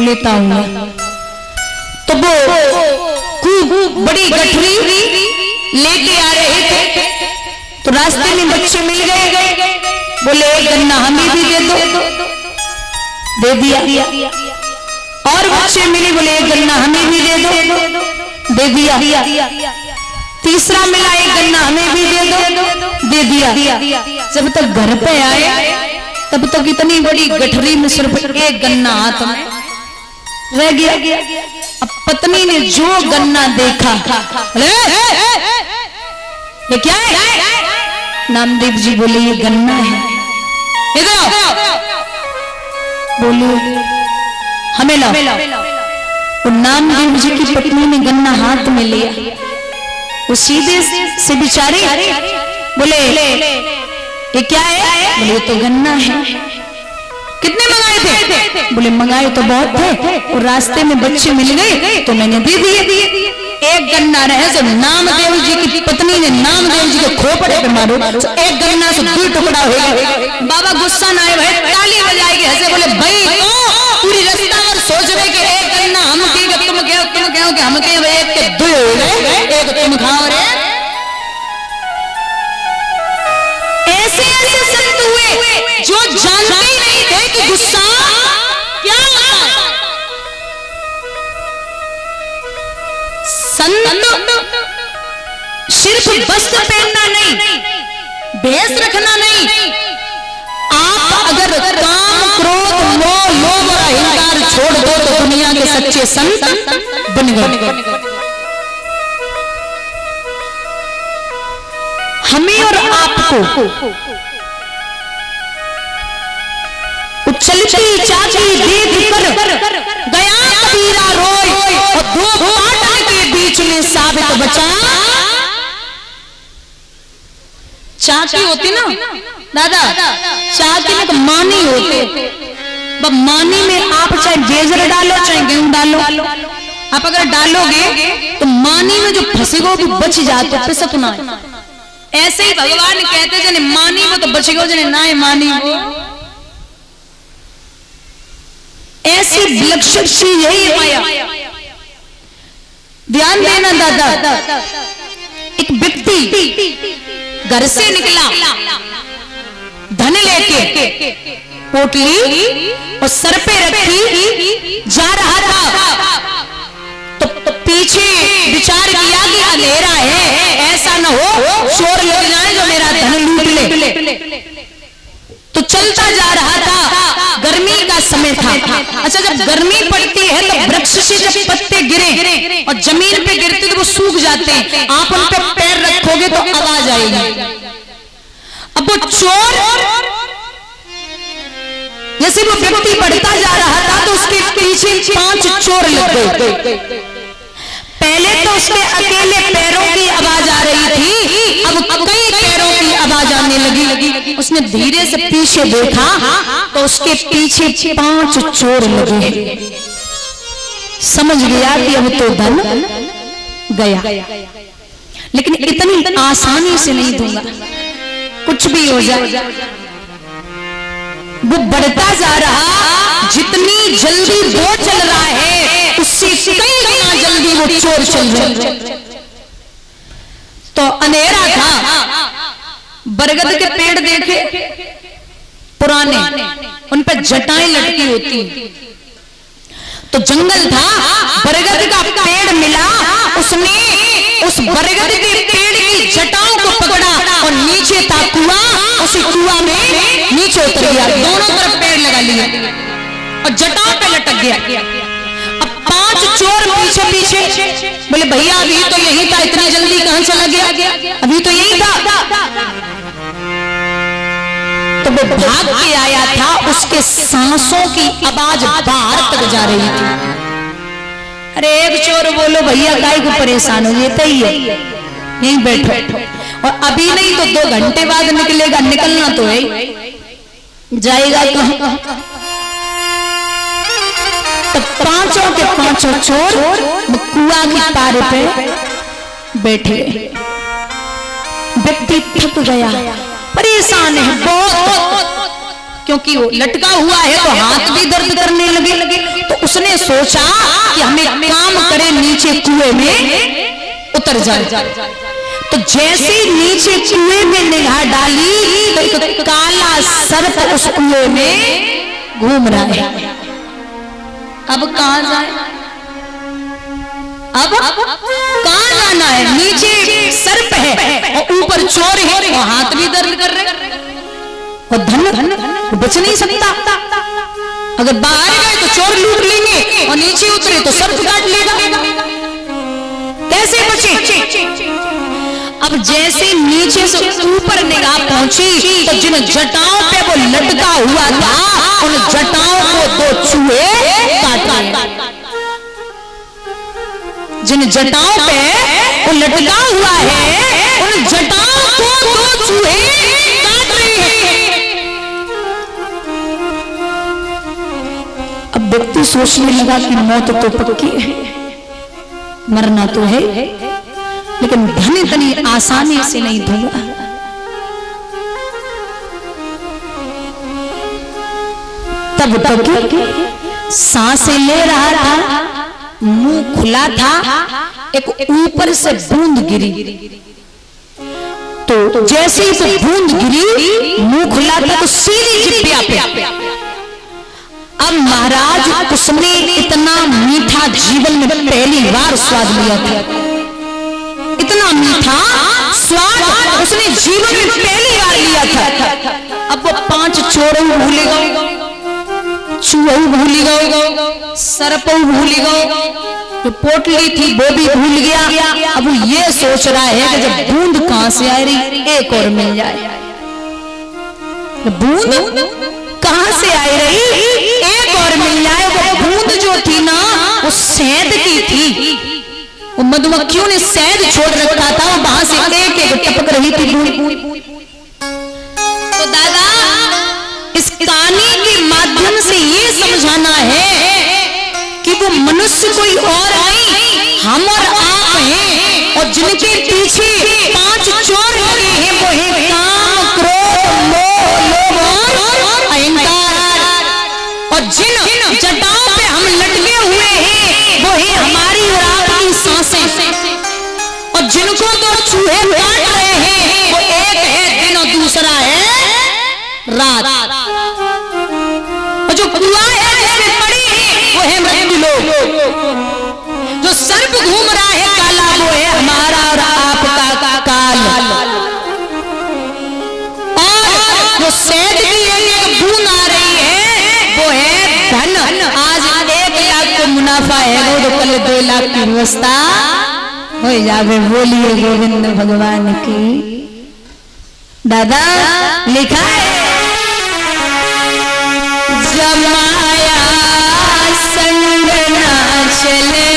लेता हूँ। तो वो खूब बड़ी गठरी लेके आ रहे थे, तो रास्ते में बच्चे मिल गए, बोले एक गन्ना हमें भी दे दो, दे दिया। और बच्चे मिले, बोले एक गन्ना हमें भी दे दो, दे दिया। तीसरा मिला, एक गन्ना हमें भी दे दो, दे दिया। जब तक घर पे आए तब तक इतनी बड़ी गठरी में सिर्फ एक गन्ना हाथ में रह गया। अब पत्नी ने जो गन्ना देखा, ये क्या है? नामदेव जी बोले ये गन्ना है। इधर बोले हमें लाओ। तो नामदेव जी की पत्नी ने गन्ना हाथ में लिया, वो सीधे से बिचारी बोले ये क्या है? बोले ये तो गन्ना है। कितने मंगाए थे? बोले मंगाए तो बहुत थे, और रास्ते में बच्चे मिल गए तो मैंने दे दिए। एक गन्ना रहे तो नामदेव जी की पत्नी ने नामदेव जी के खोपड़े पे मारो, तो एक गन्ना से 2 टुकड़ा हो गया। बाबा गुस्सा ना आए, भाई ताली बजाएगी हंसे, बोले भाई पूरी रास्ता और सोच रहे कि एक गन्ना हम की, तुम कहो कि हम के एक के 2 हो गए, एक तुम खाओ रे। ऐसे संत हुए जो जानते ही नहीं थे कि गुस्सा क्या होता है। संत सिर्फ वस्त्र पहनना नहीं, भेष रखना नहीं, आप अगर काम क्रोध मोह लोभ और अहंकार छोड़ दो तो दुनिया के सच्चे संत बन गए। हमें और आपको उछलती चाची देख कर गया कबीरा रोए, और 2 पाटन के बीच में साबित बचा। चाची होती ना दादा, चाची में तो मानी होते, मानी में आप चाहे बेजर डालो चाहे गेहूं डालो, आप अगर डालोगे तो मानी में जो फंसेगा वो भी बच जाते, पिसत ना। ऐसे ही भगवान कहते जने मानी वो तो बचेगा, जने ना मानी वो। ऐसी विलक्षण सी यही माया। ध्यान देना दादा, एक व्यक्ति घर से निकला धन लेके, पोटली और सर पे रखी जा रहा था, तो पीछे विचार किया कि अंधेरा है, ऐसा न हो चोर लग जाए जो मेरा धन लूट ले। तो चलता जा रहा था, गर्मी का समय था। अच्छा, जब गर्मी पड़ती है तो वृक्ष से जब पत्ते गिरे और जमीन पे गिरते तो वो सूख जाते हैं, आप उन पे पैर रखोगे तो आवाज आएगी। अब वो चोर, जैसे वो व्यक्ति बढ़ता जा रहा था तो उसके पीछे 5 चोर लग गए। पहले तो उसके अकेले पैरों की आवाज आ रही थी, अब कई पैरों की आवाज आने लगी। उसने धीरे से पीछे देखा तो उसके पीछे 5 चोर लगे। समझ गया कि अब तो धन गया, लेकिन इतनी आसानी से नहीं दूंगा, कुछ भी हो जाए। वो बढ़ता जा रहा, जितनी जल्दी वो चल रहा है उससे कई गुना जल्दी वो चोर चल रहे। तो अंधेरा था, बरगद के पेड़ देखे पुराने, उन पर जटाएं लटकी होती, तो जंगल था, बरगद का पेड़ मिला, उसने उस बरगद के पेड़ की जटाओं को पकड़ा और नीचे था कुआं, उसी कुआं में नीचे उतर गया, दोनों तरफ पेड़ लगा लिया और जटाओं पे लटक गया। अब 5 चोर पीछे पीछे, बोले भैया अभी तो यही था, इतनी जल्दी कहां चला गया? अभी तो यही था। तो वो भाग के आया था, उसके सांसों की आवाज बाहर तक जा रही थी। अरे एक चोर बोलो भैया काहे को परेशान हो, ये तो ही है, यहीं बैठो, और अभी नहीं तो 2 घंटे बाद निकलेगा, निकलना तो है, जाएगा कहां? तो 5 के 5 चोर कुआं की पार पे बैठे। व्यक्ति थक गया, परेशान है बहुत, क्योंकि वो लटका हुआ है तो हाथ भी दर्द करने लगे, तो उसने सोचा कि हमें काम करे नीचे कुएं में उतर जाए। तो जैसे नीचे कुएं में निगाह डाली तो एक काला सर्प उस कुएं में घूम रहा है। अब कहां जाए, अब कहां जाना है? नीचे सर्प है और ऊपर चोर है और हाथ भी दर्द कर रहे और धन बच नहीं सकता। अगर बाहर गए तो चोर लूट लेंगे और नीचे उतरे तो सर्प काट लेगा, कैसे बचे? अब जैसे नीचे से ऊपर निगाह पहुंची तो जिन जटाओं पे वो लटका हुआ था उन जटाओं को दो चूहे काट लिए। जिन जटाओं पे वो लटका हुआ है उन जटाओं को दो चूहे काट रहे हैं। अब व्यक्ति सोचने लगा कि मौत तो पक्की है, मरना तो है, लेकिन धन इतनी आसानी से नहीं दूंगा। तब तक सांसें ले रहा था, मुंह खुला था, एक ऊपर से बूंद गिरी। तो जैसे ही तो बूंद गिरी, मुंह खुला था तो सीधी जिब्बिया पे। अब महाराज उसने इतना मीठा जीवन में पहली बार स्वाद लिया था, इतना मीठा स्वाद उसने जीवन में पहली बार लिया था। अब वो 5 चोरों भूले गए, चूहों भूल गए, सर्पों भूल गए, जो पोटली थी वो भी भूल गया। अब वो ये सोच रहा है कि जब बूंद कहां से आ रही, एक और मिल जाए। बूंद कहां से आई रही, एक और मिल जाए। वो बूंद जो थी ना वो शहद की थी, वो मधुमक्खियों ने शहद छोड़ रखा था, वहां से एक एक टपक रही थी बूंद। तो दादा इस कहानी के माध्यम से ये समझाना है कि वो मनुष्य कोई और नहीं, हम और आप हैं, और जिनके पीछे 5 चोर लगे हैं वो है काम, क्रोध, मोह, लोभ और अहंकार। और जिन जटाओं पे हम लटके हुए हैं वो है हमारी और आपकी सांसें। और जिनको तो चूहे काट रहे हैं वो एक है दिन और दूसरा है रात। और जो कुआं है जिसमें पड़ी है वो है मृत्यु लोक। जो सर्प घूम रहा है काला वो है हमारा और आपका काल। और जो शहद की एक बूंद आ रही है वो है धन। आज 1 लाख को मुनाफा है वो तो कल 2 लाख की व्यवस्था हो जावे। बोलिए गोविंद भगवान की। दादा लिखा है जमाया संग ना चले